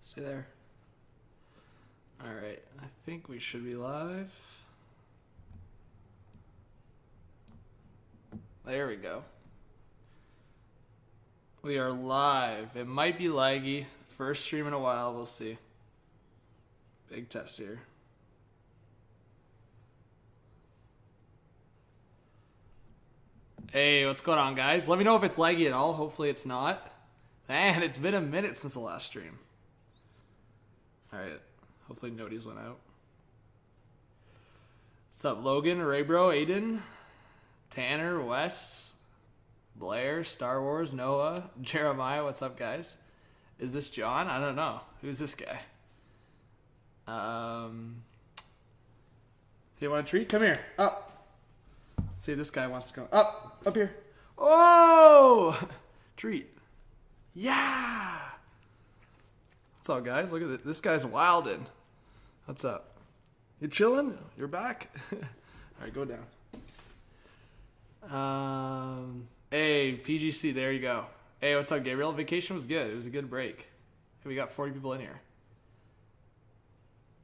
Stay there. All right, I think we should be live. There we go. We are live. It might be laggy. First stream in a while, we'll see. Big test here. Hey, what's going on, guys? Let me know if it's laggy at all. Hopefully it's not. Man, it's been a minute since the last stream. All right. Hopefully nobody's went out. What's up, Logan, Raybro, Aiden, Tanner, Wes, Blair, Star Wars, Noah, Jeremiah. What's up, guys? Is this John? I don't know. Who's this guy? You want a treat? Come here. Up. Let's see if this guy wants to come. Up here. Oh! Treat. Yeah! What's up, guys? Look at this. This guy's wildin'. What's up? You chilling? You're back? All right, go down. Hey, PGC, there you go. Hey, what's up, Gabriel? Vacation was good. It was a good break. Hey, we got 40 people in here.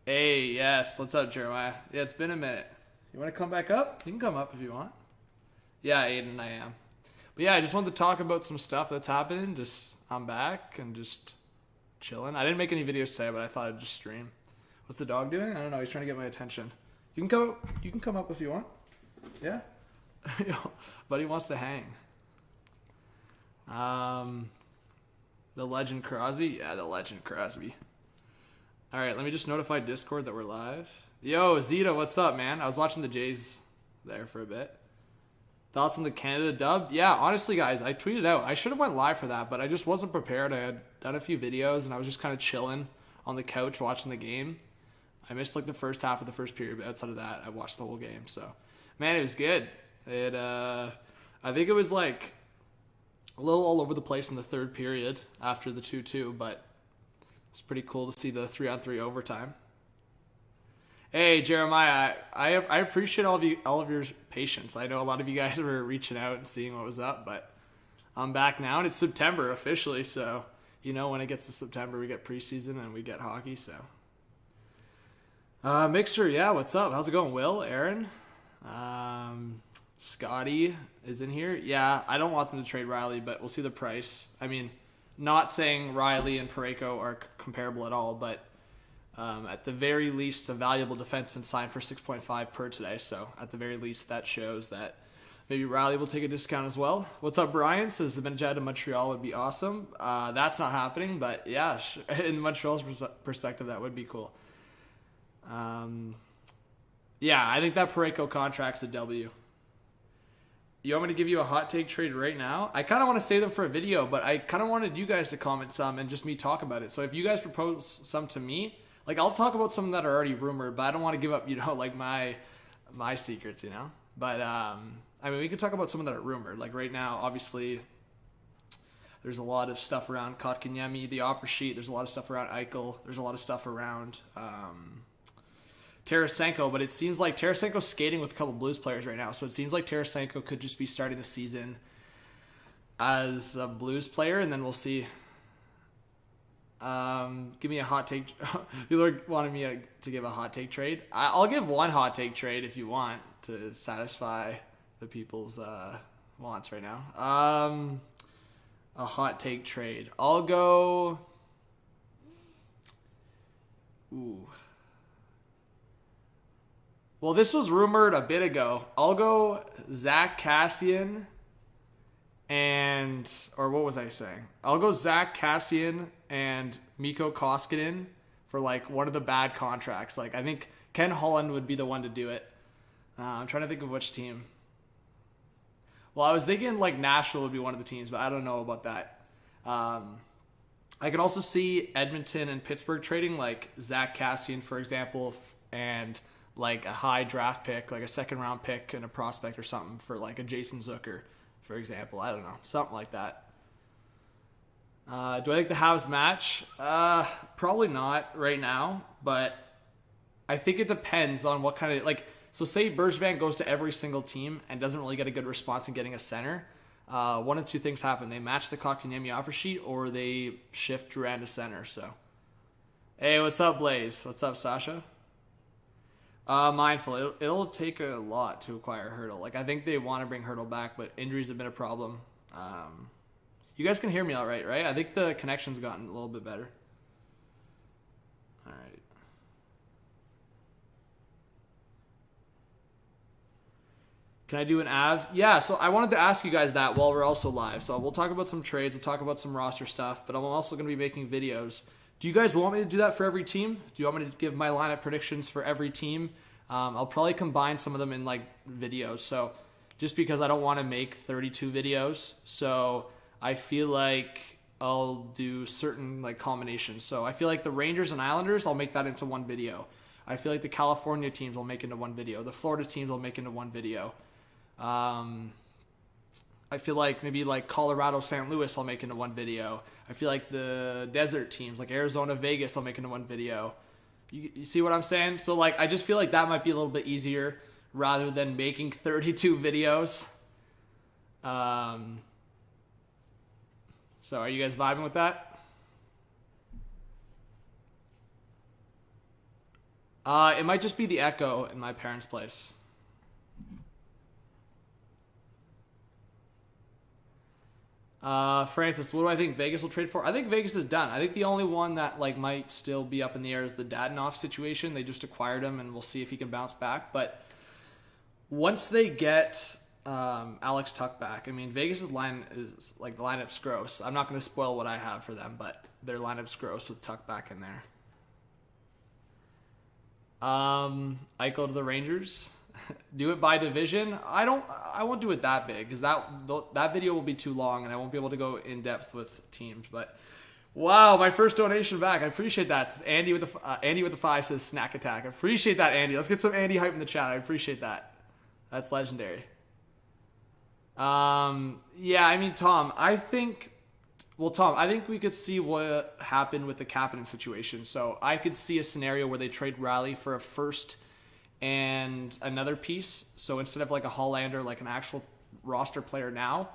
Hey, yes. What's up, Jeremiah? Yeah, it's been a minute. You want to come back up? You can come up if you want. Yeah, Aiden, I am. But yeah, I just wanted to talk about some stuff that's happening. I'm back and just chilling. I didn't make any videos today, but I thought I'd just stream. What's the dog doing? I don't know. He's trying to get my attention. You can come up if you want. Yeah? But he wants to hang. The legend Crosby? Yeah, the legend Crosby. All right, let me just notify Discord that we're live. Yo, Zeta, what's up, man? I was watching the Jays there for a bit. Thoughts on the Canada dub? Yeah, honestly, guys, I tweeted out. I should have went live for that, but I just wasn't prepared. I had done a few videos, and I was just kind of chilling on the couch watching the game. I missed like the first half of the first period, but outside of that, I watched the whole game. So, man, it was good. I think it was like a little all over the place in the third period after the 2-2, but it's pretty cool to see the 3-on-3 overtime. Hey, Jeremiah, I appreciate all of your patience. I know a lot of you guys were reaching out and seeing what was up, but I'm back now, and it's September officially, so when it gets to September, we get preseason and we get hockey, so. Mixer, yeah, what's up? How's it going, Will, Aaron? Scotty is in here. Yeah, I don't want them to trade Riley, but we'll see the price. I mean, not saying Riley and Parayko are comparable at all, but at the very least, a valuable defenseman signed for 6.5 per today. So at the very least, that shows that maybe Riley will take a discount as well. What's up, Brian? Says the Benjad to Montreal would be awesome. That's not happening, but yeah, in Montreal's perspective, that would be cool. Yeah, I think that Parayko contract's a W. You want me to give you a hot take trade right now? I kind of want to save them for a video, but I kind of wanted you guys to comment some and just me talk about it. So if you guys propose some to me, like I'll talk about some that are already rumored, but I don't want to give up, like my secrets, But I mean, we could talk about some that are rumored. Like right now, obviously, there's a lot of stuff around Kotkaniemi, the offer sheet. There's a lot of stuff around Eichel. There's a lot of stuff around Tarasenko, but it seems like Tarasenko's skating with a couple Blues players right now, so it seems like Tarasenko could just be starting the season as a Blues player, and then we'll see. Give me a hot take. People wanted me to give a hot take trade. I'll give one hot take trade if you want to satisfy the people's wants right now. A hot take trade. I'll go. Ooh. Well, this was rumored a bit ago. I'll go Zach Kassian or what was I saying? I'll go Zach Kassian and Mikko Koskinen for like one of the bad contracts. Like I think Ken Holland would be the one to do it. I'm trying to think of which team. Well, I was thinking like Nashville would be one of the teams, but I don't know about that. I could also see Edmonton and Pittsburgh trading like Zach Kassian, for example, and like a high draft pick, like a second round pick and a prospect or something for like a Jason Zucker, for example. I don't know. Something like that. Do I think the Habs match? Probably not right now, but I think it depends on what kind of, like, so say Bergevin goes to every single team and doesn't really get a good response in getting a center. One of two things happen. They match the Kotkaniemi offer sheet or they shift Duran to center. So Hey, what's up, Blaze? What's up, Sasha? Mindful. It'll take a lot to acquire Hurdle. Like, I think they want to bring Hurdle back, but injuries have been a problem. You guys can hear me all right, right? I think the connection's gotten a little bit better. All right. Can I do an Avs? Yeah, so I wanted to ask you guys that while we're also live. So we'll talk about some trades, we'll talk about some roster stuff, but I'm also going to be making videos. Do you guys want me to do that for every team? Do you want me to give my lineup predictions for every team? I'll probably combine some of them in like videos. So just because I don't want to make 32 videos, so I feel like I'll do certain like combinations. So I feel like the Rangers and Islanders, I'll make that into one video. I feel like the California teams I'll make into one video. The Florida teams I'll make into one video. I feel like maybe like Colorado, St. Louis, I'll make into one video. I feel like the desert teams, like Arizona, Vegas, I'll make into one video. You see what I'm saying? So like, I just feel like that might be a little bit easier rather than making 32 videos. So are you guys vibing with that? It might just be the echo in my parents' place. Francis, what do I think Vegas will trade for? I think Vegas is done. I think the only one that like might still be up in the air is the Dadonov situation. They just acquired him, and we'll see if he can bounce back. But once they get Alex Tuch back, I mean, Vegas's line is like the lineup's gross. I'm not going to spoil what I have for them, but their lineup's gross with Tuch back in there. Eichel to the Rangers. Do it by division. I won't do it that big because that video will be too long and I won't be able to go in depth with teams. But wow, my first donation back. I appreciate that. Says Andy with the 5 says snack attack. I appreciate that, Andy. Let's get some Andy hype in the chat. I appreciate that. That's legendary. Yeah, I mean, Tom, I think we could see what happened with the Kapanen situation. So I could see a scenario where they trade Riley for a first and another piece. So instead of like a Hollander, like an actual roster player now,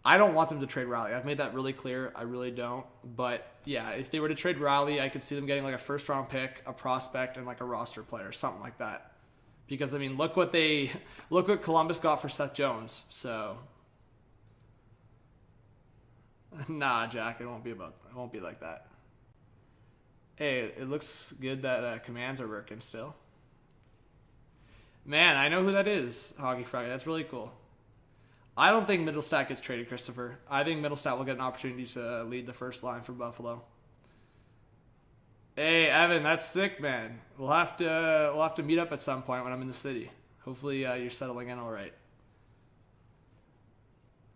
I don't want them to trade Riley. I've made that really clear. I really don't. But yeah, if they were to trade Riley, I could see them getting like a first round pick, a prospect, and like a roster player, something like that. Because I mean, look what Columbus got for Seth Jones. So nah, Jack, it won't be like that. Hey, it looks good that commands are working still. Man, I know who that is, Hockey Friday. That's really cool. I don't think Middlestat gets traded, Christopher. I think Middlestat will get an opportunity to lead the first line for Buffalo. Hey, Evan, that's sick, man. We'll have to meet up at some point when I'm in the city. Hopefully, you're settling in all right.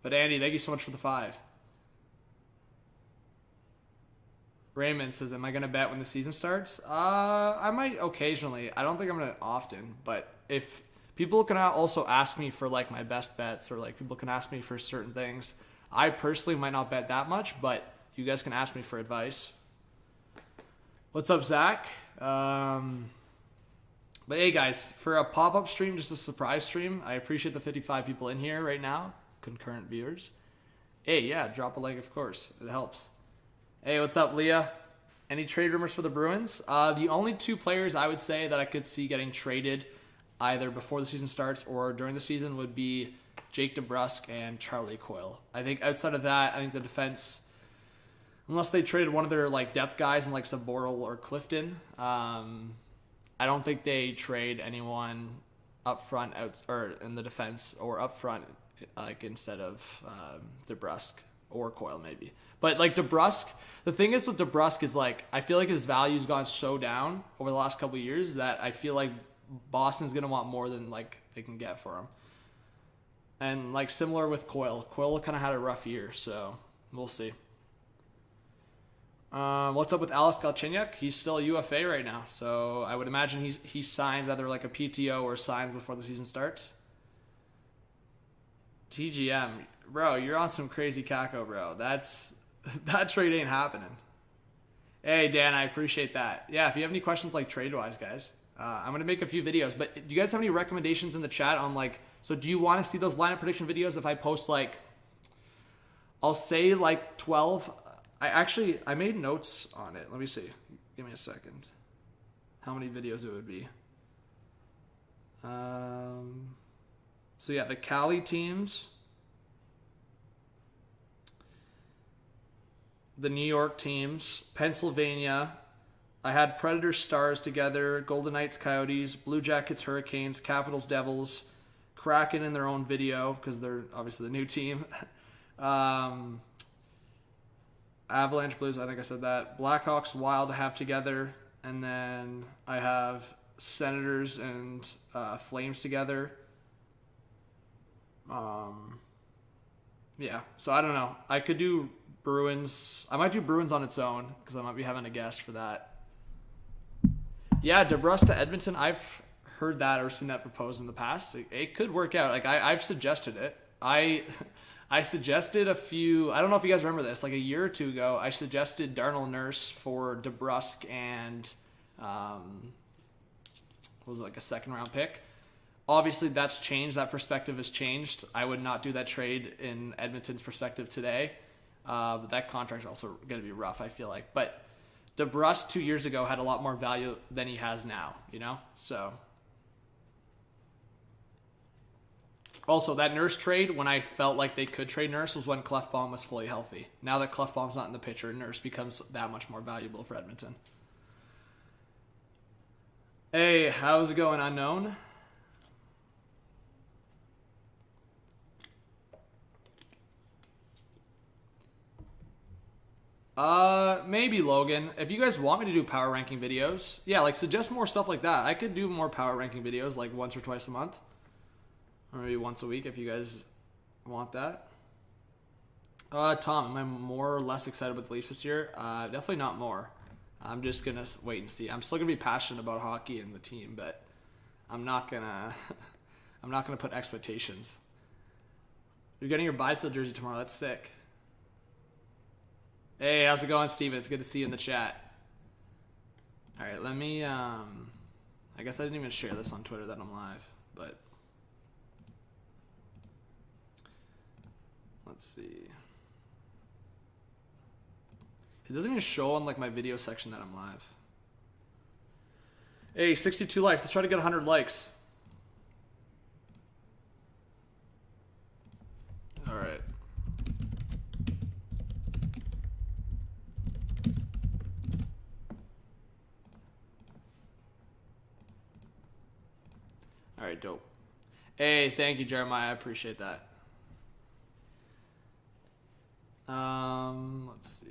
But Andy, thank you so much for the 5. Raymond says, am I going to bet when the season starts? I might occasionally. I don't think I'm going to often, but if people can also ask me for like my best bets or like people can ask me for certain things, I personally might not bet that much, but you guys can ask me for advice. What's up, Zach? But hey guys, for a pop-up stream, just a surprise stream, I appreciate the 55 people in here right now, concurrent viewers. Hey, yeah, drop a like, of course. It helps. Hey, what's up, Leah? Any trade rumors for the Bruins? The only 2 players I would say that I could see getting traded either before the season starts or during the season would be Jake DeBrusk and Charlie Coyle. I think outside of that, I think the defense, unless they traded one of their like depth guys in like Saboril or Clifton, I don't think they trade anyone up front or in the defense or up front like instead of DeBrusk or Coyle maybe. But like DeBrusk, the thing is with DeBrusk is like I feel like his value's gone so down over the last couple of years that I feel like Boston's gonna want more than like they can get for him. And like similar with Coyle. Coyle kind of had a rough year, so we'll see. What's up with Alex Galchenyuk? He's still a UFA right now, so I would imagine he signs either like a PTO or signs before the season starts. TGM, bro, you're on some crazy caco, bro. That trade ain't happening. Hey Dan, I appreciate that. Yeah, if you have any questions like trade wise, guys, I'm gonna make a few videos. But do you guys have any recommendations in the chat on like? So do you want to see those lineup prediction videos? If I post like, I'll say like 12. I made notes on it. Let me see. Give me a second. How many videos it would be. So yeah, the Cali teams, the New York teams, Pennsylvania. I had Predators Stars together, Golden Knights Coyotes, Blue Jackets Hurricanes, Capitals Devils, Kraken in their own video because they're obviously the new team. Avalanche Blues, I think I said that. Blackhawks Wild to have together. And then I have Senators and Flames together. Yeah, so I don't know. I could do Bruins. I might do Bruins on its own because I might be having a guest for that. Yeah, DeBrus to Edmonton. I've heard that or seen that proposed in the past. It could work out. Like I've suggested it. I suggested a few. I don't know if you guys remember this. Like a year or two ago, I suggested Darnell Nurse for DeBrusque and what was it, like a second round pick. Obviously, that's changed. That perspective has changed. I would not do that trade in Edmonton's perspective today. But that contract's also going to be rough, I feel like. But DeBrusque 2 years ago had a lot more value than he has now, you know? So. Also, that Nurse trade, when I felt like they could trade Nurse, was when Clefbaum was fully healthy. Now that Clefbaum's not in the picture, Nurse becomes that much more valuable for Edmonton. Hey, how's it going, Unknown? Maybe Logan. If you guys want me to do power ranking videos, yeah, like suggest more stuff like that. I could do more power ranking videos like once or twice a month. Or maybe once a week if you guys want that. Tom, am I more or less excited with the Leafs this year? Definitely not more. I'm just going to wait and see. I'm still going to be passionate about hockey and the team, but I'm not going to I'm not going to put expectations. You're getting your Byfield jersey tomorrow. That's sick. Hey, how's it going, Steven? It's good to see you in the chat. All right, let me I guess I didn't even share this on Twitter that I'm live, but let's see. It doesn't even show on like my video section that I'm live. Hey, 62 likes. Let's try to get 100 likes. All right. All right, dope. Hey, thank you, Jeremiah. I appreciate that. Let's see.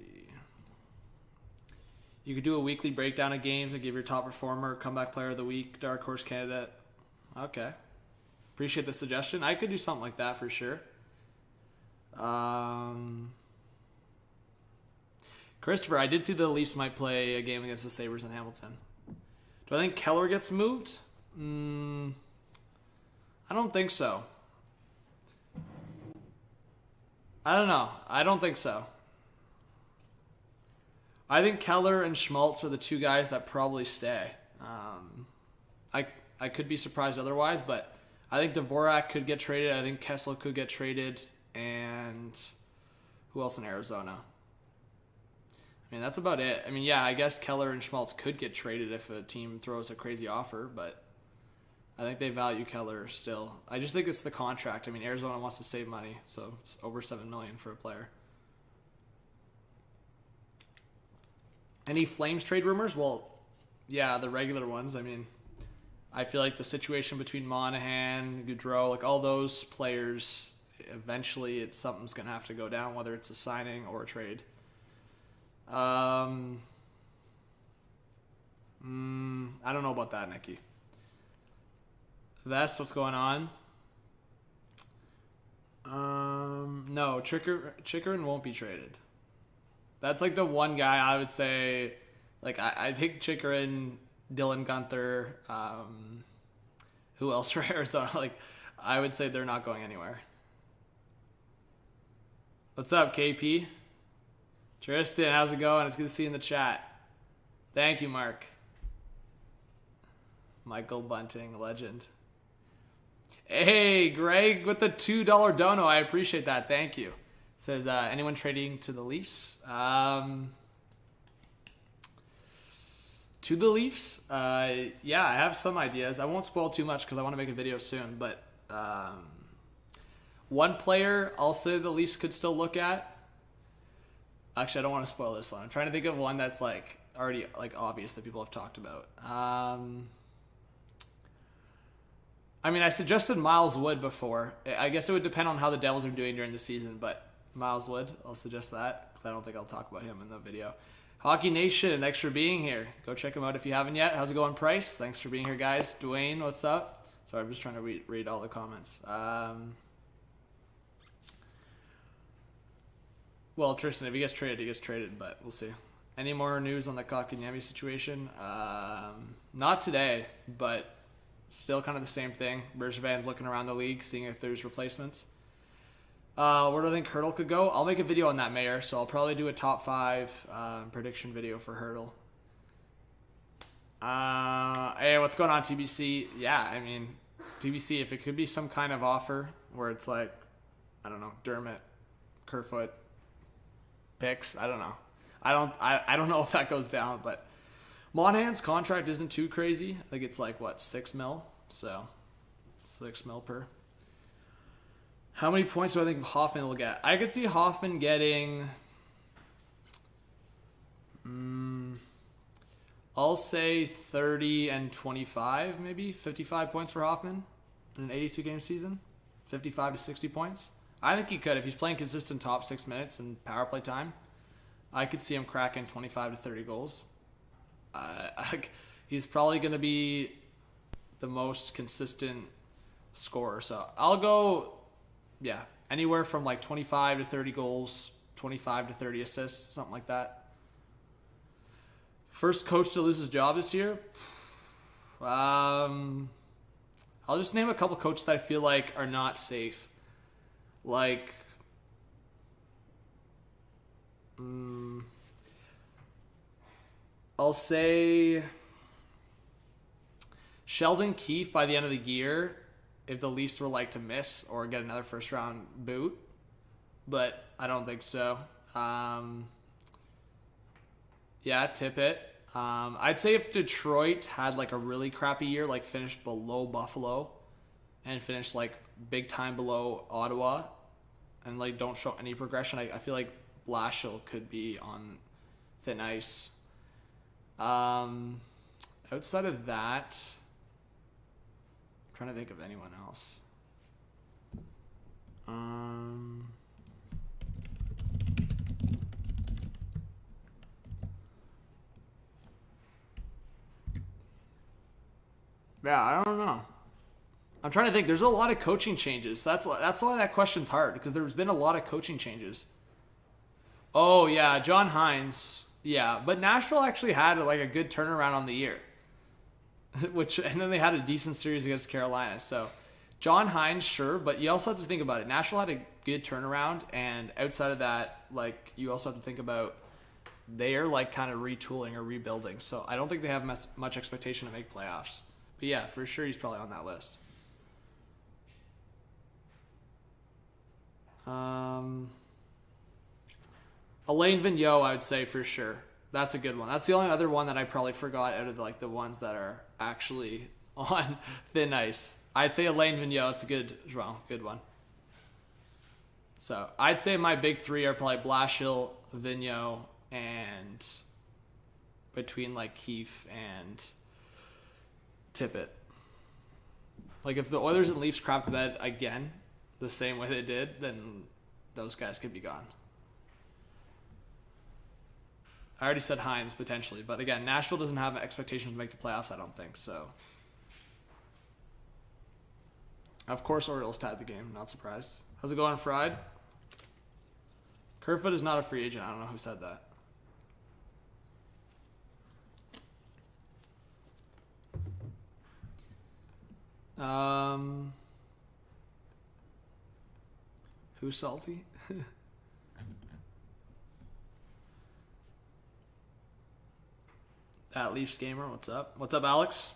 You could do a weekly breakdown of games and give your top performer, comeback player of the week, dark horse candidate. Okay. Appreciate the suggestion. I could do something like that for sure. Christopher, I did see the Leafs might play a game against the Sabres in Hamilton. Do I think Keller gets moved? I don't think so. I don't know. I don't think so. I think Keller and Schmaltz are the two guys that probably stay. I could be surprised otherwise, but I think Dvorak could get traded. I think Kessel could get traded. And who else in Arizona? I mean, that's about it. I mean, yeah, I guess Keller and Schmaltz could get traded if a team throws a crazy offer, but I think they value Keller still. I just think it's the contract. I mean, Arizona wants to save money, so it's over $7 million for a player. Any Flames trade rumors? Well, yeah, the regular ones. I mean, I feel like the situation between Monahan, Gaudreau, like all those players, eventually something's going to have to go down, whether it's a signing or a trade. I don't know about that, Nikki. Vest, what's going on? No, Chikrin won't be traded. That's like the one guy I would say, like I think Chikrin, Dylan Gunther, who else for Arizona? Like I would say they're not going anywhere. What's up, KP? Tristan, how's it going? It's good to see you in the chat. Thank you, Mark. Michael Bunting, legend. Hey, Greg with the $2 dono. I appreciate that. Thank you. Says, anyone trading to the Leafs? To the Leafs, yeah, I have some ideas. I won't spoil too much because I want to make a video soon. But one player I'll say the Leafs could still look at. Actually, I don't want to spoil this one. I'm trying to think of one that's like already like obvious that people have talked about. I mean, I suggested Miles Wood before. I guess it would depend on how the Devils are doing during the season, but Miles Wood, I'll suggest that because I don't think I'll talk about him in the video. Hockey Nation, thanks for being here. Go check him out if you haven't yet. How's it going, Price? Thanks for being here, guys. Dwayne, what's up? Sorry, I'm just trying to read all the comments. Well, Tristan, if he gets traded, he gets traded, but we'll see. Any more news on the Kotkaniemi situation? Not today, but still kind of the same thing. Bergevin's looking around the league, seeing if there's replacements. Where do I think Hurdle could go? I'll make a video on that, Mayor, so I'll probably do a top 5 prediction video for Hurdle. Hey, what's going on, TBC? Yeah, I mean, TBC, if it could be some kind of offer where it's like, I don't know, Dermott, Kerfoot, picks, I don't know. I don't know if that goes down, but Monahan's contract isn't too crazy. I think it's like, what, 6 mil? So, 6 mil per. How many points do I think Hoffman will get? I could see Hoffman getting, I'll say 30 and 25, maybe 55 points for Hoffman in an 82-game season. 55 to 60 points. I think he could. If he's playing consistent top 6 minutes and power play time, I could see him cracking 25 to 30 goals. He's probably going to be the most consistent scorer. So I'll go, yeah, anywhere from like 25 to 30 goals, 25 to 30 assists, something like that. First coach to lose his job this year? I'll just name a couple coaches that I feel like are not safe. Like, I'll say Sheldon Keefe by the end of the year, if the Leafs were like to miss or get another first round boot, but I don't think so. Yeah, Tippett. I'd say if Detroit had like a really crappy year, like finished below Buffalo and finished like big time below Ottawa and like don't show any progression, I feel like Blashill could be on thin ice. Outside of that, I'm trying to think of anyone else. Yeah, I don't know. I'm trying to think. There's a lot of coaching changes. That's why that question's hard, because there's been a lot of coaching changes. Oh yeah, John Hines. Yeah, but Nashville actually had like a good turnaround on the year, and then they had a decent series against Carolina. So John Hines, sure, but you also have to think about it. Nashville had a good turnaround, and outside of that, like you also have to think about they are like kind of retooling or rebuilding. So I don't think they have much expectation to make playoffs. But yeah, for sure, he's probably on that list. Alain Vigneault, I would say for sure. That's a good one. That's the only other one that I probably forgot out of like the ones that are actually on thin ice. I'd say Alain Vigneault. It's a good one. So I'd say my big three are probably Blashill, Vigneault, and between like Keefe and Tippett. Like if the Oilers and Leafs crap the bed again the same way they did, then those guys could be gone. I already said Hines potentially, but again, Nashville doesn't have expectations to make the playoffs, I don't think, so. Of course, Orioles tied the game, not surprised. How's it going, Fried? Kerfoot is not a free agent, I don't know who said that. Who's salty? That Leafs gamer, what's up? What's up, Alex?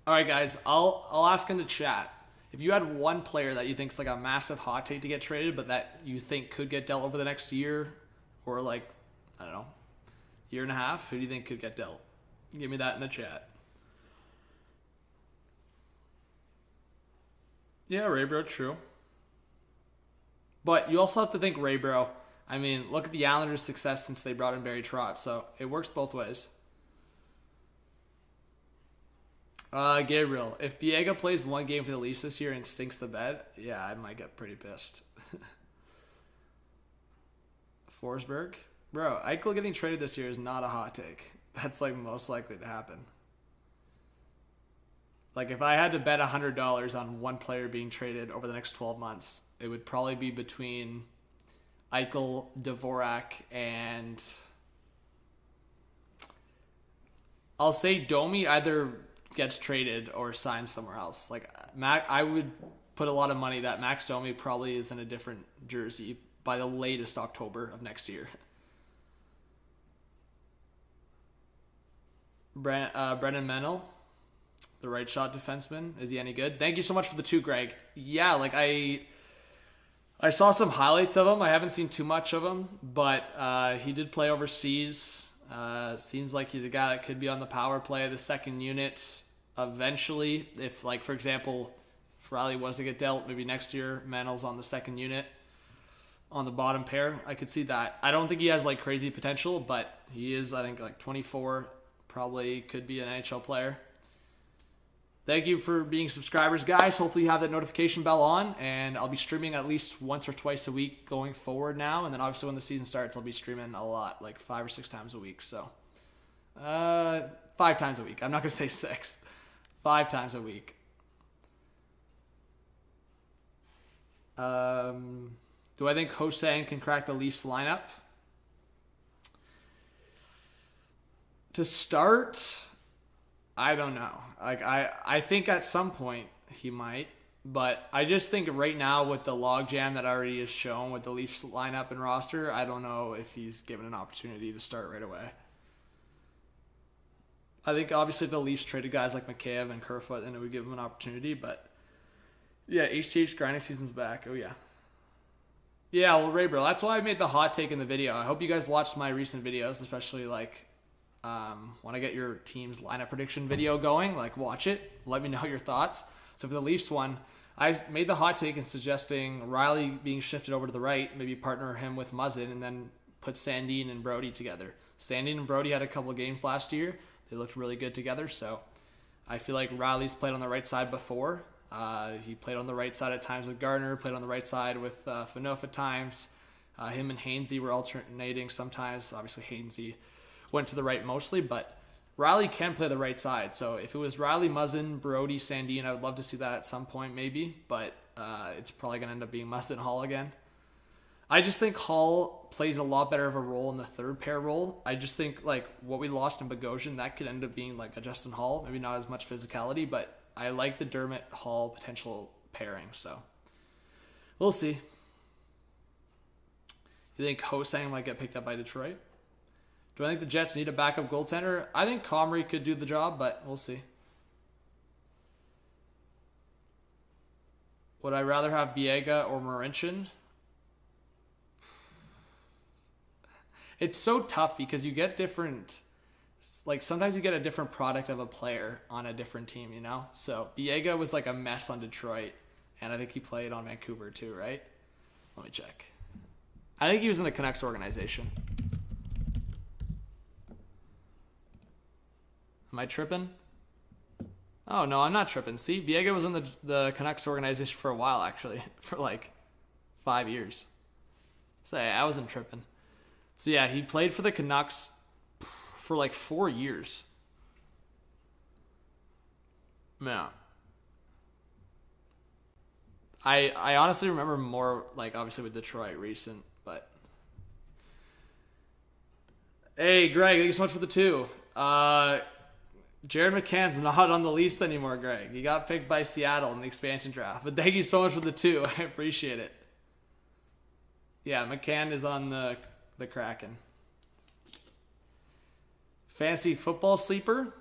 All right, guys, I'll ask in the chat. If you had one player that you think is like a massive hot take to get traded, but that you think could get dealt over the next year, or like, I don't know, Year and a half? Who do you think could get dealt? Give me that in the chat. Yeah, Raybro, true. But you also have to think Raybro. I mean, look at the Islanders' success since they brought in Barry Trotz, so it works both ways. Gabriel, if Biega plays one game for the Leafs this year and stinks the bed, yeah, I might get pretty pissed. Forsberg? Bro, Eichel getting traded this year is not a hot take. That's like most likely to happen. Like if I had to bet $100 on one player being traded over the next 12 months, it would probably be between Eichel, Dvorak, and I'll say Domi either gets traded or signs somewhere else. Like I would put a lot of money that Max Domi probably is in a different jersey by the latest October of next year. Brennan Mennel, the right shot defenseman. Is he any good? Thank you so much for the 2, Greg. Yeah, like I saw some highlights of him. I haven't seen too much of him, but he did play overseas. Seems like he's a guy that could be on the power play, the second unit eventually. If, like, for example, if Riley was to get dealt, maybe next year, Mennel's on the second unit on the bottom pair. I could see that. I don't think he has, like, crazy potential, but he is, I think, like 24. Probably could be an NHL player. Thank you for being subscribers, guys. Hopefully you have that notification bell on, and I'll be streaming at least once or twice a week going forward now. And then obviously when the season starts, I'll be streaming a lot, like 5 or 6 times a week. So 5 times a week. I'm not going to say 6. 5 times a week. Do I think Hosang can crack the Leafs lineup? To start, I don't know. Like I think at some point he might, but I just think right now with the logjam that already is shown with the Leafs lineup and roster, I don't know if he's given an opportunity to start right away. I think obviously if the Leafs traded guys like McKayev and Kerfoot, then it would give him an opportunity. But yeah, HTH grinding season's back. Oh yeah. Yeah, well, Ray, bro, that's why I made the hot take in the video. I hope you guys watched my recent videos, especially like. When I get your team's lineup prediction video going, like watch it, let me know your thoughts. So for the Leafs one, I made the hot take in suggesting Riley being shifted over to the right, maybe partner him with Muzzin, and then put Sandin and Brody together. Sandin and Brody had a couple of games last year. They looked really good together, so I feel like Riley's played on the right side before. He played on the right side at times with Gardner, played on the right side with Phaneuf at times. Him and Hainsey were alternating sometimes. Obviously, Hainsey went to the right mostly, but Riley can play the right side. So if it was Riley, Muzzin, Brody, Sandin, I would love to see that at some point maybe, but it's probably going to end up being Muzzin Hall again. I just think Hall plays a lot better of a role in the third pair role. I just think like what we lost in Bogosian, that could end up being like a Justin Hall, maybe not as much physicality, but I like the Dermott Hall potential pairing, so we'll see. You think Hosang might get picked up by Detroit? Do I think the Jets need a backup goaltender? I think Comrie could do the job, but we'll see. Would I rather have Biega or Marincin? It's so tough because you get different... Like, sometimes you get a different product of a player on a different team, you know? So, Biega was like a mess on Detroit, and I think he played on Vancouver too, right? Let me check. I think he was in the Canucks organization. Am I tripping? Oh, no, I'm not tripping. See, Biega was in the Canucks organization for a while, actually. For like 5 years. So, yeah, I wasn't tripping. So, yeah, he played for the Canucks for like 4 years. Yeah. I honestly remember more, like, obviously with Detroit recent, but... Hey, Greg, thank you so much for the 2. Jared McCann's not on the Leafs anymore, Greg. He got picked by Seattle in the expansion draft. But thank you so much for the 2. I appreciate it. Yeah, McCann is on the Kraken. Fantasy football sleeper?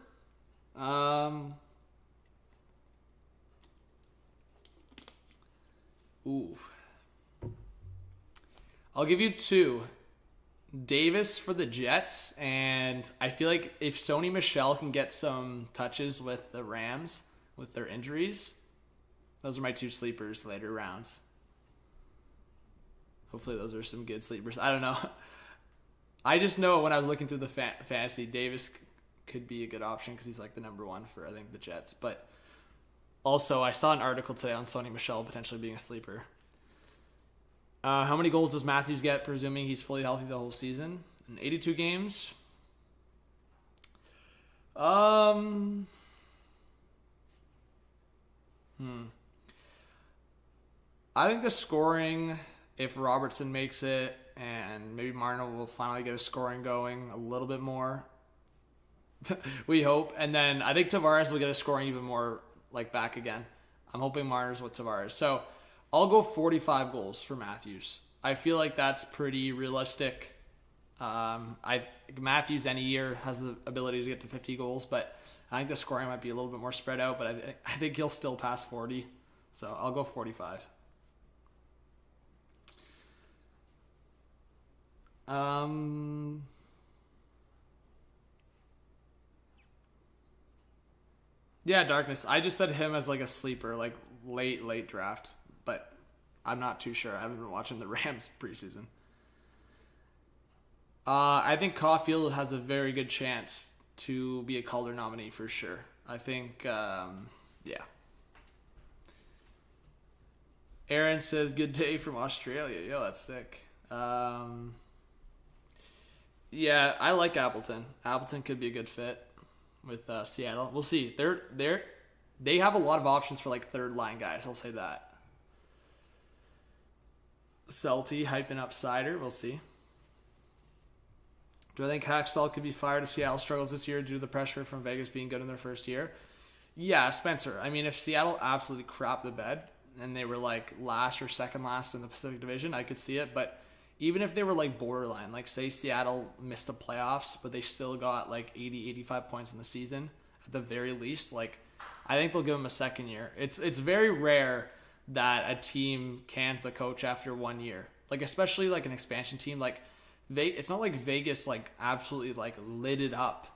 Ooh. I'll give you 2. Davis for the Jets, and I feel like if Sony Michel can get some touches with the Rams with their injuries, those are my 2 sleepers later rounds. Hopefully those are some good sleepers. I don't know. I just know when I was looking through the fantasy, Davis could be a good option because he's like the number 1 for, I think, the Jets. But also, I saw an article today on Sony Michel potentially being a sleeper. How many goals does Matthews get, presuming he's fully healthy the whole season? In 82 games? I think the scoring, if Robertson makes it, and maybe Marner will finally get his scoring going a little bit more. We hope. And then I think Tavares will get his scoring even more like back again. I'm hoping Marner's with Tavares. So I'll go 45 goals for Matthews. I feel like that's pretty realistic. Matthews any year has the ability to get to 50 goals, but I think the scoring might be a little bit more spread out, but I think he'll still pass 40. So I'll go 45. Yeah, Darkness. I just said him as like a sleeper, like late draft, but I'm not too sure. I haven't been watching the Rams preseason. I think Caulfield has a very good chance to be a Calder nominee for sure. I think, yeah. Aaron says, good day from Australia. Yo, that's sick. Yeah, I like Appleton. Appleton could be a good fit with Seattle. We'll see. They have a lot of options for like third line guys. I'll say that. Celty hyping up Cider. We'll see. Do I think Hackstall could be fired if Seattle struggles this year due to the pressure from Vegas being good in their first year? Yeah, Spencer. I mean, if Seattle absolutely crapped the bed and they were like last or second last in the Pacific Division, I could see it. But even if they were like borderline, like say Seattle missed the playoffs, but they still got like 80, 85 points in the season at the very least, like I think they'll give them a second year. It's very rare that a team cans the coach after 1 year. Like especially like an expansion team, like it's not like Vegas like absolutely like lit it up.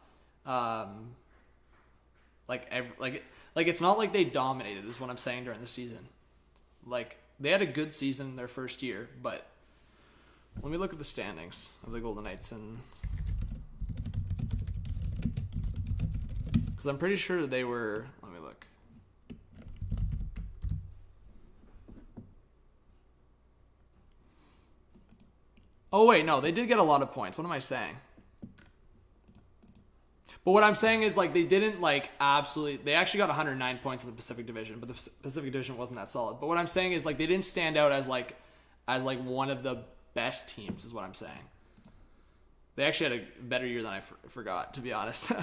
It's not like they dominated is what I'm saying during the season. Like they had a good season in their first year, but let me look at the standings of the Golden Knights, and because I'm pretty sure they were. Let me look. Oh wait, no, they did get a lot of points. What am I saying? But what I'm saying is like they didn't like absolutely. They actually got 109 points in the Pacific Division, but the Pacific Division wasn't that solid. But what I'm saying is like they didn't stand out as one of the best teams is what I'm saying. They actually had a better year than I forgot, to be honest.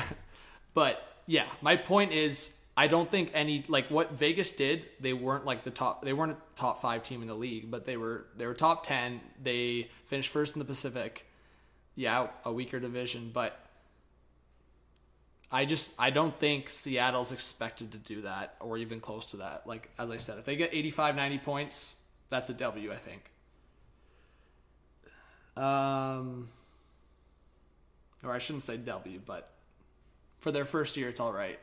But yeah, my point is I don't think any like what Vegas did, they weren't like they weren't a top 5 team in the league, but they were top 10. They finished first in the Pacific. Yeah, a weaker division, but I don't think Seattle's expected to do that or even close to that. Like as I said, if they get 85, 90 points, that's a W, I think. Or I shouldn't say W, but for their first year, it's all right.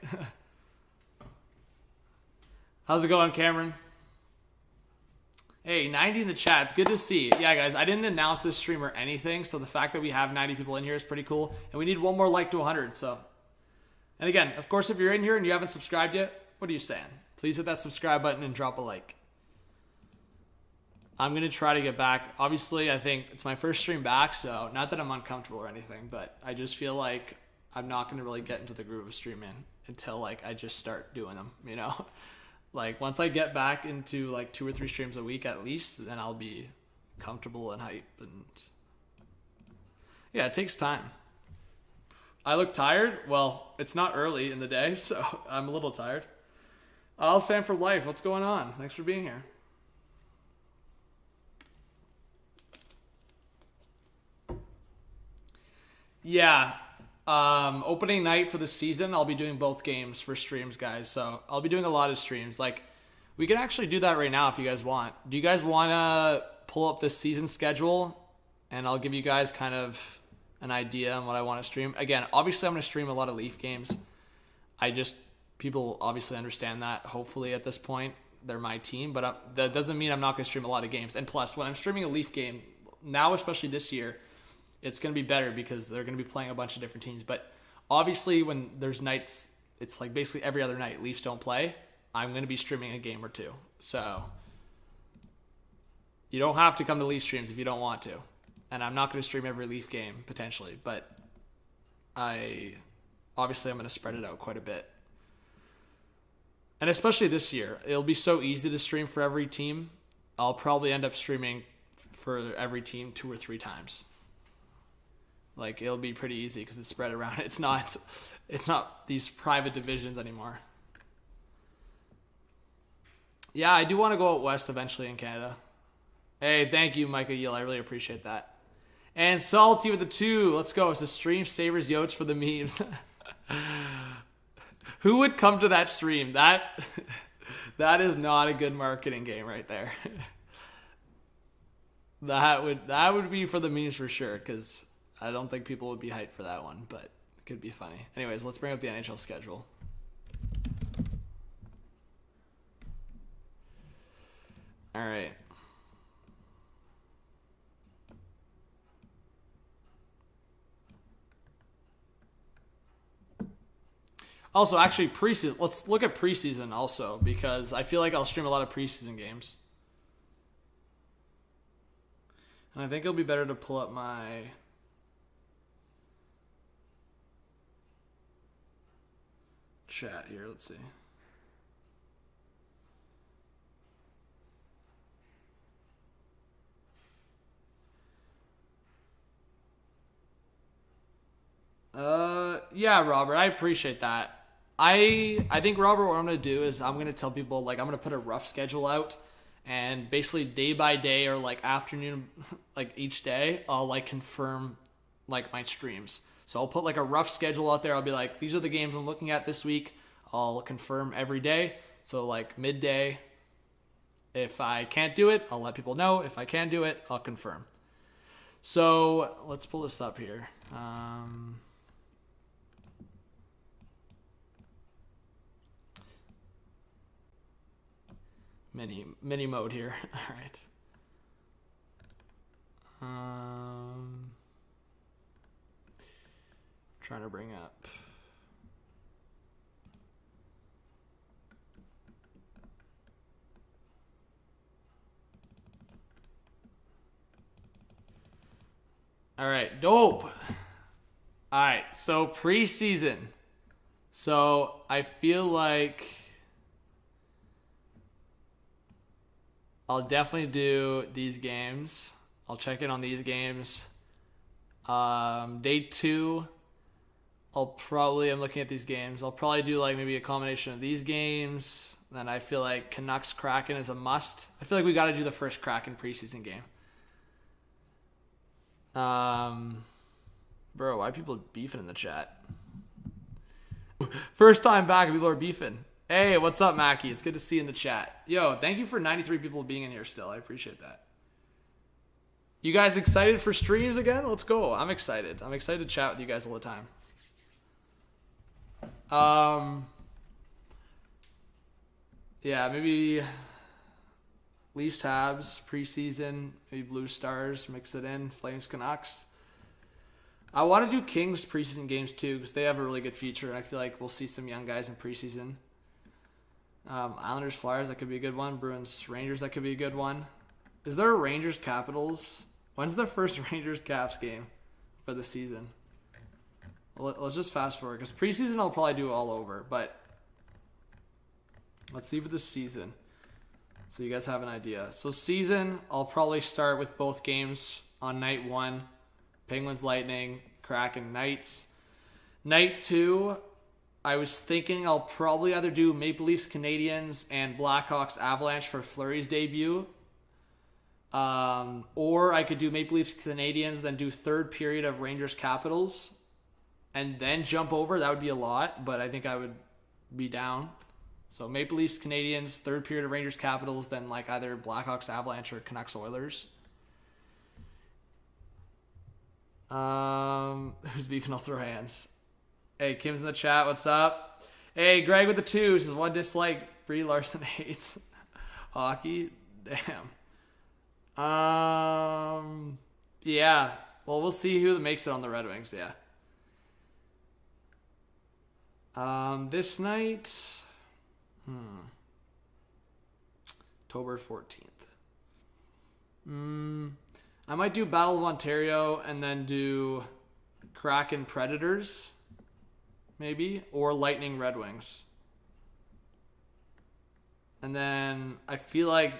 How's it going, Cameron? Hey, 90 in the chat. It's good to see. Yeah, guys, I didn't announce this stream or anything, so the fact that we have 90 people in here is pretty cool. And we need one more like to 100, so. And again, of course, if you're in here and you haven't subscribed yet, what are you saying? Please hit that subscribe button and drop a like. I'm going to try to get back. Obviously, I think it's my first stream back, so not that I'm uncomfortable or anything, but I just feel like I'm not going to really get into the groove of streaming until like I just start doing them, you know? Like once I get back into like 2 or 3 streams a week at least, then I'll be comfortable and hype. And yeah, it takes time. I look tired. Well, it's not early in the day, so I'm a little tired. I'll fan for life. What's going on? Thanks for being here. Yeah, opening night for the season, I'll be doing both games for streams, guys. So I'll be doing a lot of streams. Like, we can actually do that right now if you guys want. Do you guys want to pull up this season schedule and I'll give you guys kind of an idea on what I want to stream. Again, obviously I'm going to stream a lot of Leaf games. People obviously understand that, hopefully, at this point. They're my team, but that doesn't mean I'm not going to stream a lot of games. And plus, when I'm streaming a Leaf game, now especially this year, it's going to be better because they're going to be playing a bunch of different teams. But obviously, when there's nights, it's like basically every other night Leafs don't play, I'm going to be streaming a game or two. So you don't have to come to Leaf streams if you don't want to. And I'm not going to stream every Leaf game, potentially. But I'm going to spread it out quite a bit. And especially this year, it'll be so easy to stream for every team. I'll probably end up streaming for every team 2 or 3 times. Like, it'll be pretty easy because it's spread around. It's not these private divisions anymore. Yeah, I do want to go out west eventually in Canada. Hey, thank you, Micah Yale. I really appreciate that. And Salty with the 2. Let's go. It's a stream Sabres Yotes for the memes. Who would come to that stream? That is not a good marketing game right there. That would be for the memes for sure, because I don't think people would be hyped for that one, but it could be funny. Anyways, let's bring up the NHL schedule. All right. Also, actually, preseason. Let's look at preseason also, because I feel like I'll stream a lot of preseason games. And I think it'll be better to pull up my chat here. Let's see. Yeah, Robert, I appreciate that. I think, Robert, what I'm going to do is I'm going to tell people, like, I'm going to put a rough schedule out, and basically day by day or, like, afternoon, like, each day, I'll, like, confirm, like, my streams. So I'll put, like, a rough schedule out there. I'll be like, these are the games I'm looking at this week. I'll confirm every day. So, like, midday, if I can't do it, I'll let people know. If I can do it, I'll confirm. So let's pull this up here. Mini mode here. All right. Trying to bring up. All right, dope. All right, so preseason. So I feel like I'll definitely do these games. I'll check in on these games. Day 2, I'm looking at these games. I'll probably do like maybe a combination of these games. Then I feel like Canucks Kraken is a must. I feel like we got to do the first Kraken preseason game. Bro, why are people beefing in the chat? First time back, people are beefing. Hey, what's up, Mackie? It's good to see you in the chat. Yo, thank you for 93 people being in here still. I appreciate that. You guys excited for streams again? Let's go. I'm excited. I'm excited to chat with you guys all the time. Yeah, maybe Leafs Habs preseason, maybe Blue Stars, mix it in, Flames Canucks. I want to do Kings preseason games too, because they have a really good feature, and I feel like we'll see some young guys in preseason. Islanders Flyers, that could be a good one. Bruins Rangers, that could be a good one. Is there a Rangers Capitals? When's the first Rangers Caps game for the season? Well, let's just fast forward, because preseason I'll probably do all over, but let's see for the season, so you guys have an idea. So season, I'll probably start with both games on night 1. Penguins Lightning, Kraken Knights. Night 2, I was thinking I'll probably either do Maple Leafs Canadiens and Blackhawks Avalanche for Fleury's debut. Or I could do Maple Leafs Canadiens, then do third period of Rangers Capitals, and then jump over. That would be a lot, but I think I would be down. So Maple Leafs Canadiens, third period of Rangers Capitals, then like either Blackhawks Avalanche or Canucks Oilers. Who's beefing? I'll throw hands. Hey, Kim's in the chat. What's up? Hey, Greg with the 2 says one dislike. Brie Larson hates hockey. Damn. Yeah. Well, we'll see who makes it on the Red Wings. Yeah. This night. October 14th. I might do Battle of Ontario and then do Kraken Predators. Maybe. Or Lightning Red Wings. And then I feel like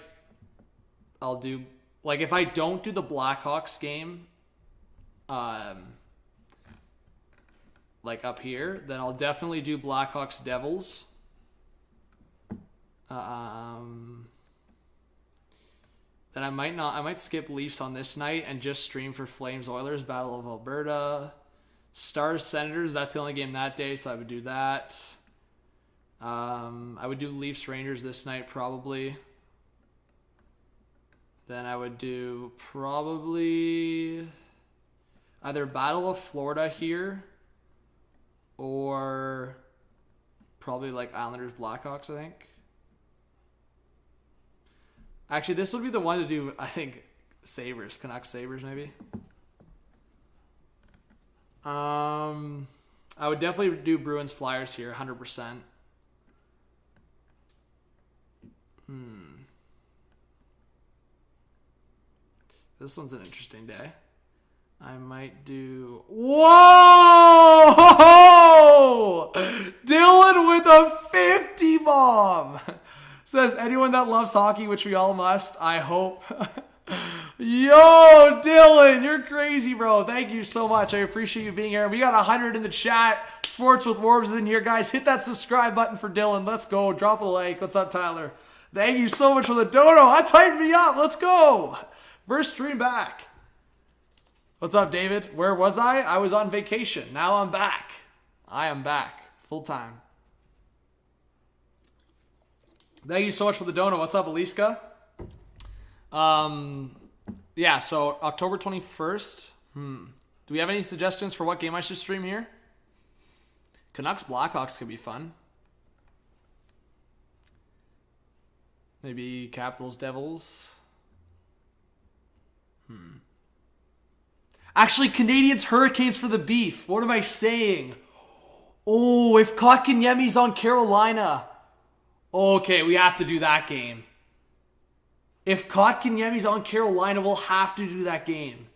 I'll do... Like, if I don't do the Blackhawks game, like up here, then I'll definitely do Blackhawks Devils. Then I might skip Leafs on this night and just stream for Flames Oilers, Battle of Alberta. Stars Senators, that's the only game that day, so I would do that. I would do Leafs Rangers this night probably. Then I would do probably either Battle of Florida here or probably like Islanders Blackhawks, I think. Actually, this would be the one to do, I think, Sabres. Canucks Sabres, maybe. I would definitely do Bruins Flyers here, 100%. This one's an interesting day. I might do... Whoa! Dylan with a 50 bomb! Says, anyone that loves hockey, which we all must, I hope. Yo, Dylan, you're crazy, bro. Thank you so much. I appreciate you being here. We got 100 in the chat. Sports with Warbs is in here, guys. Hit that subscribe button for Dylan. Let's go. Drop a like. What's up, Tyler? Thank you so much for the dono. That tightened me up. Let's go. First stream back. What's up, David? Where was I? I was on vacation. Now I'm back. I am back. Full time. Thank you so much for the dono. What's up, Aliska? Yeah, so October 21st. Do we have any suggestions for what game I should stream here? Canucks Blackhawks could be fun. Maybe Capitals Devils. Actually, Canadiens Hurricanes for the beef. What am I saying? Oh, if Kotkaniemi's on Carolina. Okay, we have to do that game. If Kotkaniemi's on Carolina, we'll have to do that game.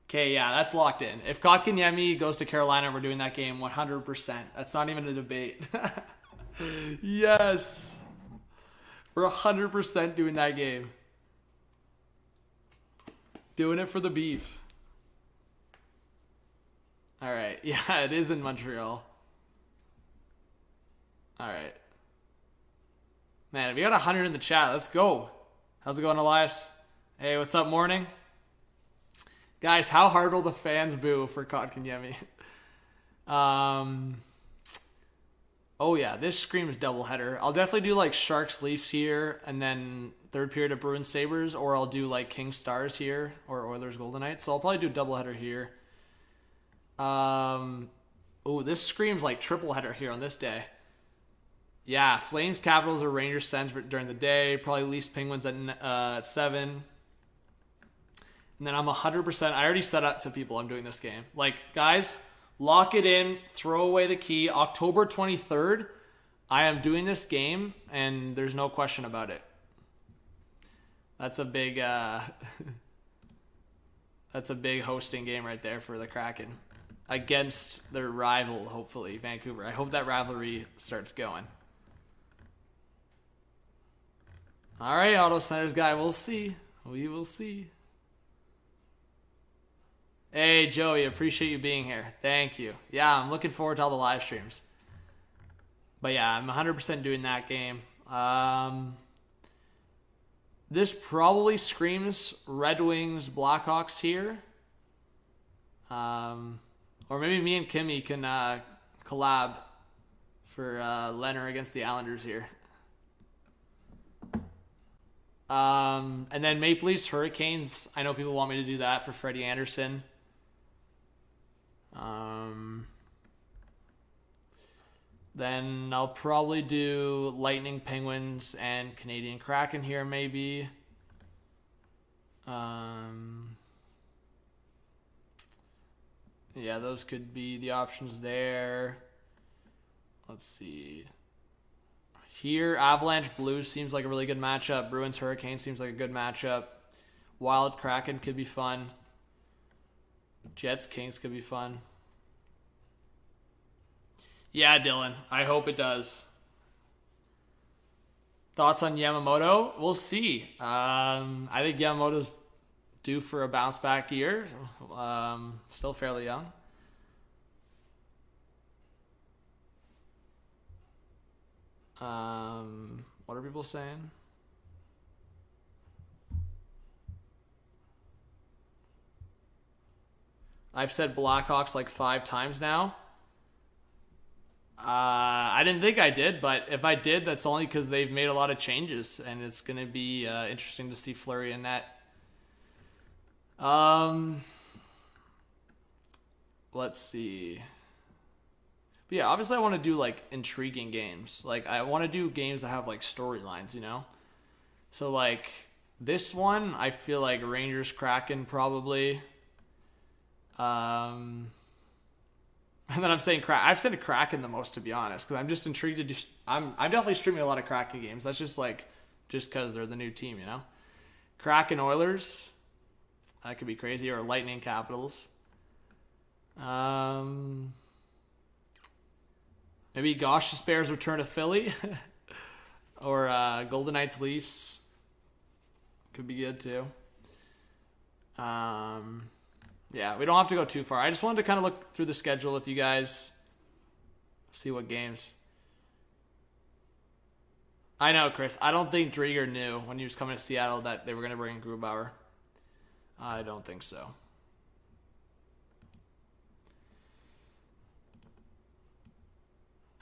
Okay, yeah, that's locked in. If Kotkaniemi goes to Carolina, we're doing that game 100%. That's not even a debate. Yes. We're 100% doing that game. Doing it for the beef. All right. Yeah, it is in Montreal. All right. Man, if you got 100 in the chat, let's go. How's it going, Elias? Hey, what's up, morning? Guys, how hard will the fans boo for Kotkaniemi? Oh, yeah, this screams doubleheader. I'll definitely do, like, Sharks Leafs here, and then third period of Bruins Sabres, or I'll do, like, Kings Stars here, or Oilers Golden Knights. So I'll probably do doubleheader here. Oh, this screams, like, tripleheader here on this day. Yeah, Flames, Capitals, or Rangers Sens during the day. Probably Leafs, Penguins at 7. And then I'm 100%. I already said that to people I'm doing this game. Like, guys, lock it in. Throw away the key. October 23rd, I am doing this game, and there's no question about it. That's a big, that's a big hosting game right there for the Kraken. Against their rival, hopefully, Vancouver. I hope that rivalry starts going. All right, Ottawa Senators guy, we'll see. We will see. Hey, Joey, appreciate you being here. Thank you. Yeah, I'm looking forward to all the live streams. But yeah, I'm 100% doing that game. This probably screams Red Wings, Blackhawks here. Or maybe me and Kimmy can collab for Leonard against the Islanders here. And then Maple Leafs, Hurricanes. I know people want me to do that for Freddie Anderson. Then I'll probably do Lightning, Penguins, and Canadian Kraken here maybe. Yeah, those could be the options there. Let's see. Here, Avalanche Blues seems like a really good matchup. Bruins Hurricanes seems like a good matchup. Wild Kraken could be fun. Jets Kings could be fun. Yeah, Dylan. I hope it does. Thoughts on Yamamoto? We'll see. I think Yamamoto's due for a bounce back year. Still fairly young. What are people saying? I've said Blackhawks like 5 times now. I didn't think I did, but if I did, that's only because they've made a lot of changes, and it's going to be interesting to see Fleury in that. Let's see. But yeah, obviously I want to do like intriguing games. Like I want to do games that have like storylines, you know? So like this one, I feel like Rangers Kraken probably. And then I'm saying I've said Kraken the most, to be honest, because I'm just intrigued to do. I'm definitely streaming a lot of Kraken games. That's just because they're the new team, you know. Kraken Oilers, that could be crazy, or Lightning Capitals. Maybe Gosh's Bears return to Philly, or Golden Knights Leafs, could be good too. Yeah, we don't have to go too far. I just wanted to kind of look through the schedule with you guys. See what games. I know, Chris. I don't think Drieger knew when he was coming to Seattle that they were going to bring in Grubauer. I don't think so.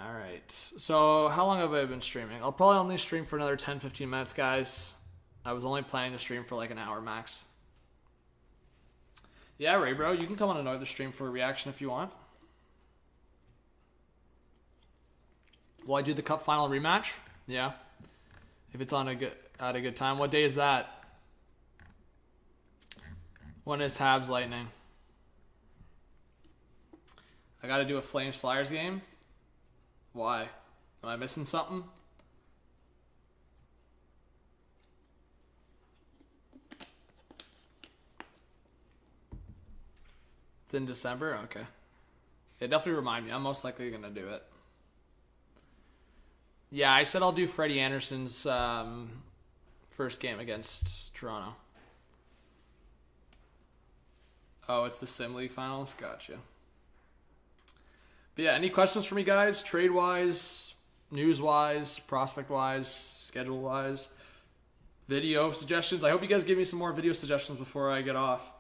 All right. So how long have I been streaming? I'll probably only stream for another 10, 15 minutes, guys. I was only planning to stream for like an hour max. Yeah, Ray, bro, you can come on another stream for a reaction if you want. Will I do the Cup final rematch? Yeah. If it's on at a good time. What day is that? When is Habs Lightning? I got to do a Flames Flyers game. Why? Am I missing something? It's in December? Okay. Yeah, definitely remind me. I'm most likely going to do it. Yeah, I said I'll do Freddie Anderson's first game against Toronto. Oh, it's the Sim League Finals? Gotcha. But yeah, any questions for me, guys? Trade-wise, news-wise, prospect-wise, schedule-wise, video suggestions. I hope you guys give me some more video suggestions before I get off,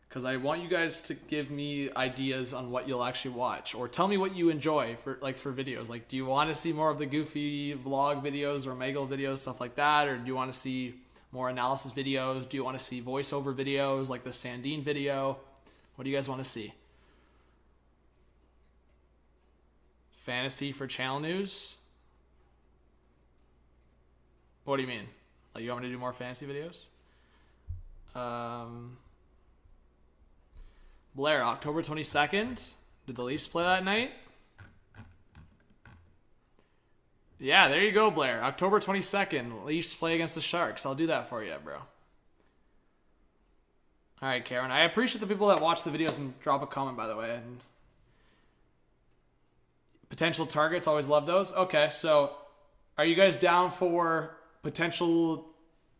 because I want you guys to give me ideas on what you'll actually watch, or tell me what you enjoy for videos. Like, do you want to see more of the goofy vlog videos or Megal videos, stuff like that, or do you want to see more analysis videos? Do you want to see voiceover videos like the Sandine video? What do you guys want to see? Fantasy for channel news? What do you mean? Like, you want me to do more fantasy videos? Blair, October 22nd. Did the Leafs play that night? Yeah, there you go, Blair. October 22nd. Leafs play against the Sharks. I'll do that for you, bro. All right, Karen. I appreciate the people that watch the videos and drop a comment, by the way. And potential targets, always love those. Okay, so are you guys down for potential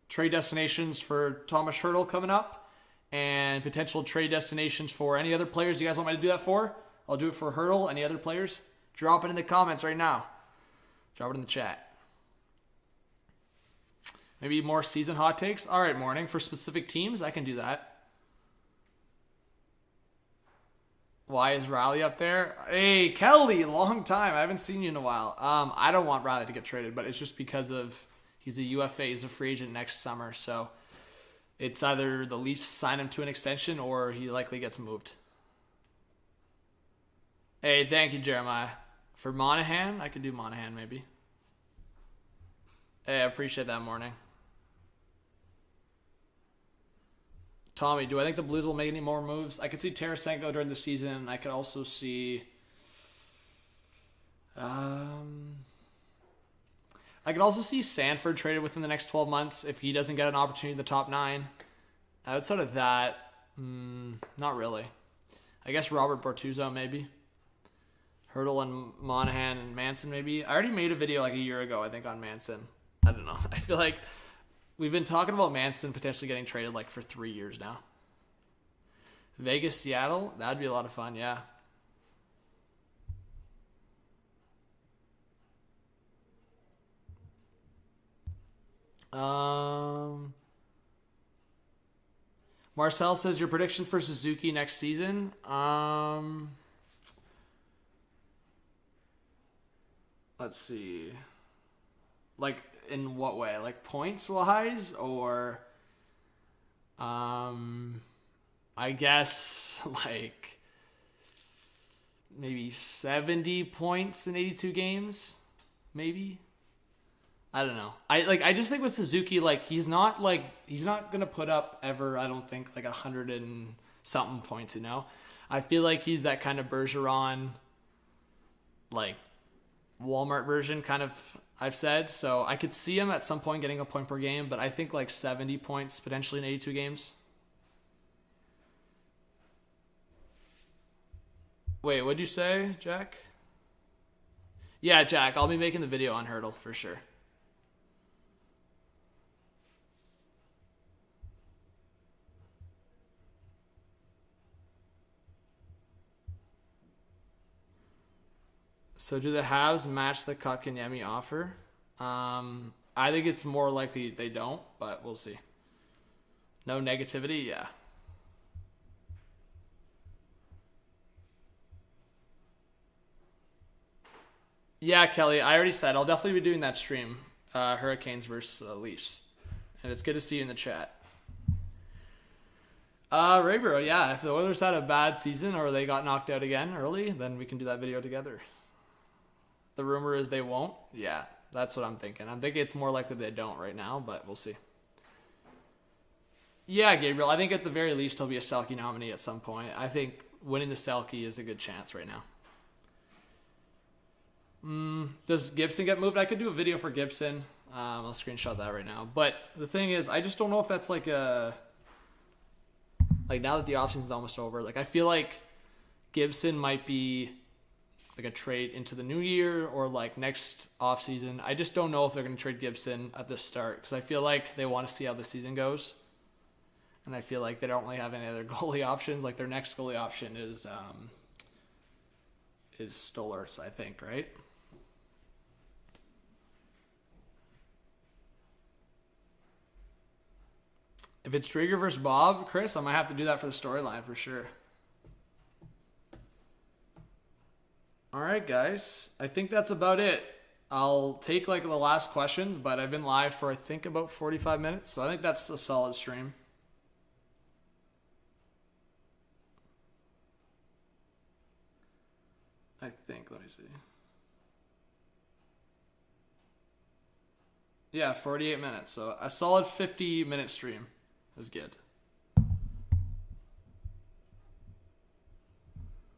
trade destinations for Thomas Hertl coming up? And potential trade destinations for any other players you guys want me to do that for? I'll do it for Hertl. Any other players? Drop it in the comments right now. Drop it in the chat. Maybe more season hot takes? All right, Morning. For specific teams, I can do that. Why is Riley up there? Hey, Kelly, long time. I haven't seen you in a while. I don't want Riley to get traded, but it's just because of he's a UFA. He's a free agent next summer, so it's either the Leafs sign him to an extension or he likely gets moved. Hey, thank you, Jeremiah. For Monahan, I could do Monahan maybe. Hey, I appreciate that, Morning. Tommy, do I think the Blues will make any more moves? I could see Tarasenko during the season. I could also see... I could also see Sanford traded within the next 12 months if he doesn't get an opportunity in the top 9. Outside of that, not really. I guess Robert Bortuzzo maybe. Hurdle and Monahan and Manson maybe. I already made a video like a year ago, I think, on Manson. I don't know. I feel like we've been talking about Manson potentially getting traded like for 3 years now. Vegas, Seattle, that'd be a lot of fun, yeah. Marcel says your prediction for Suzuki next season. Let's see. Like, in what way? Like points wise, or I guess like maybe 70 points in 82 games, maybe. I don't know. I just think with Suzuki, like he's not gonna put up ever, I don't think, like 100 and something points, you know? I feel like he's that kind of Bergeron, like Walmart version kind of, I've said. So I could see him at some point getting a point per game, but I think like 70 points potentially in 82 games. Wait, what'd you say, Jack? Yeah, Jack, I'll be making the video on Hurdle for sure. So do the Habs match the Kotkaniemi offer? I think it's more likely they don't, but we'll see. No negativity? Yeah. Yeah, Kelly, I already said I'll definitely be doing that stream. Hurricanes versus Leafs. And it's good to see you in the chat. Raybro, yeah, if the Oilers had a bad season or they got knocked out again early, then we can do that video together. The rumor is they won't. Yeah, that's what I'm thinking. I'm thinking it's more likely they don't right now, but we'll see. Yeah, Gabriel, I think at the very least he'll be a Selke nominee at some point. I think winning the Selke is a good chance right now. Does Gibson get moved? I could do a video for Gibson. I'll screenshot that right now. But the thing is, I just don't know if that's like a... Like now that the offseason is almost over, like I feel like Gibson might be like a trade into the new year or like next offseason. I just don't know if they're going to trade Gibson at the start because I feel like they want to see how the season goes. And I feel like they don't really have any other goalie options. Like their next goalie option is Stoller's, I think, right? If it's Drieger versus Bob, Chris, I might have to do that for the storyline for sure. All right, guys. I think that's about it. I'll take like the last questions, but I've been live for I think about 45 minutes, so I think that's a solid stream. I think, let me see. Yeah, 48 minutes, so a solid 50-minute stream is good.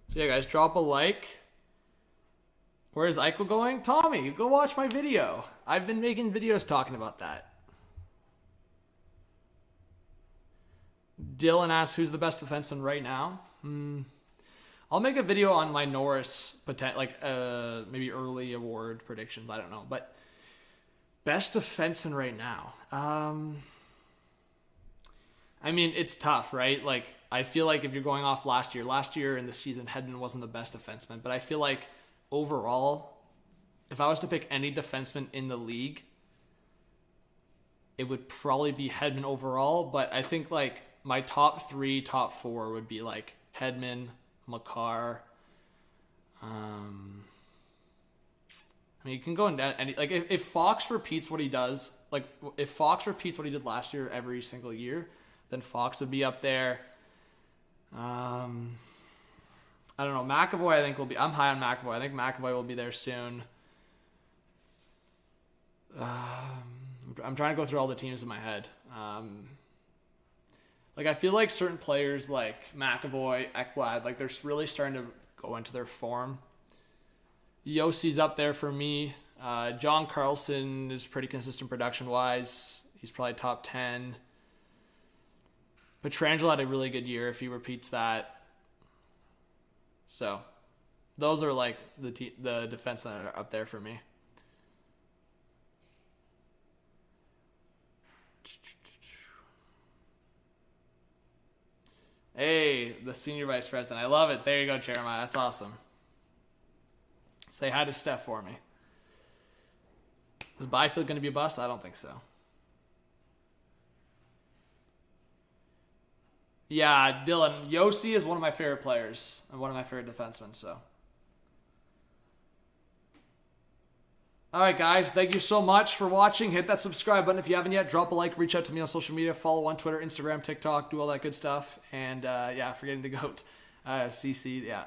So yeah, guys, drop a like. Where is Eichel going? Tommy, go watch my video. I've been making videos talking about that. Dylan asks, who's the best defenseman right now? I'll make a video on my Norris, maybe early award predictions. I don't know. But best defenseman right now. I mean, it's tough, right? Like, I feel like if you're going off last year in the season, Hedman wasn't the best defenseman. But I feel like overall, if I was to pick any defenseman in the league, it would probably be Hedman overall. But I think like my top 3, top 4 would be like Hedman, Makar. I mean, you can go in any, like if Fox repeats what he does, like if Fox repeats what he did last year every single year, then Fox would be up there. I don't know. McAvoy, I think will be. I'm high on McAvoy. I think McAvoy will be there soon. I'm trying to go through all the teams in my head. Like I feel like certain players like McAvoy, Ekblad, like they're really starting to go into their form. Yossi's up there for me. John Carlson is pretty consistent production-wise. He's probably top 10. Pietrangelo had a really good year if he repeats that. So, those are like the defensemen that are up there for me. Hey, the senior vice president. I love it. There you go, Jeremiah. That's awesome. Say hi to Steph for me. Is Byfield going to be a bust? I don't think so. Yeah, Dylan. Yossi is one of my favorite players and one of my favorite defensemen, so. Alright, guys. Thank you so much for watching. Hit that subscribe button if you haven't yet. Drop a like. Reach out to me on social media. Follow on Twitter, Instagram, TikTok. Do all that good stuff. And, yeah, forgetting the GOAT. CC, yeah.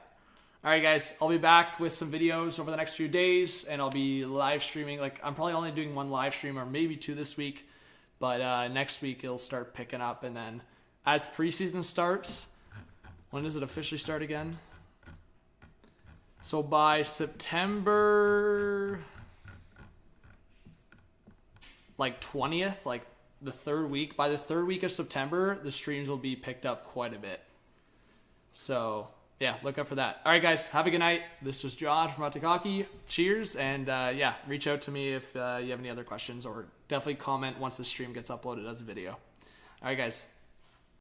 Alright, guys. I'll be back with some videos over the next few days. And I'll be live streaming. Like, I'm probably only doing one live stream or maybe two this week. But next week, it'll start picking up. And then as preseason starts, when does it officially start again? So by September, like 20th, like the third week, by the third week of September, the streams will be picked up quite a bit. So yeah, look out for that. All right, guys, have a good night. This was John from Atakaki. Cheers, and yeah, reach out to me if you have any other questions, or definitely comment once the stream gets uploaded as a video. All right, guys.